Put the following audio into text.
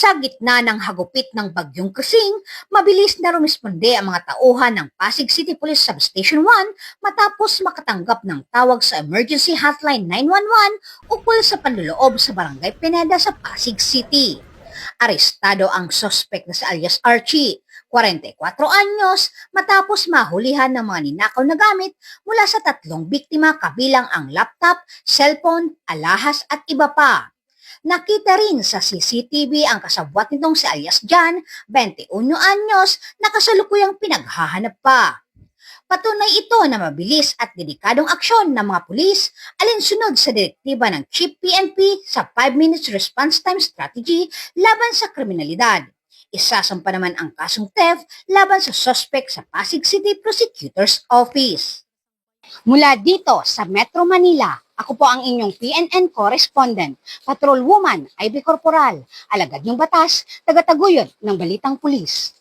Sa gitna ng hagupit ng bagyong Kusing, mabilis na rumisponde ang mga tauhan ng Pasig City Police Substation 1 matapos makatanggap ng tawag sa Emergency Hotline 911 ukol sa panloloob sa Barangay Pineda sa Pasig City. Arestado ang sospek na si alias Archie, 44 anyos, matapos mahulihan ng mga ninakaw na gamit mula sa 3 biktima kabilang ang laptop, cellphone, alahas at iba pa. Nakita rin sa CCTV ang kasabwat nitong si alias John, 21 anyos, na kasalukuyang pinaghahanap pa. Patunay ito na mabilis at dedikadong aksyon ng mga pulis alinsunod sa direktiba ng Chief PNP sa 5 minutes response time strategy laban sa kriminalidad. Isasampa naman ang kasong theft laban sa suspect sa Pasig City Prosecutor's Office. Mula dito sa Metro Manila, ako po ang inyong PNN correspondent, Patrolwoman Ivy Corporal, alagad ng batas, tagataguyod ng Balitang Pulis.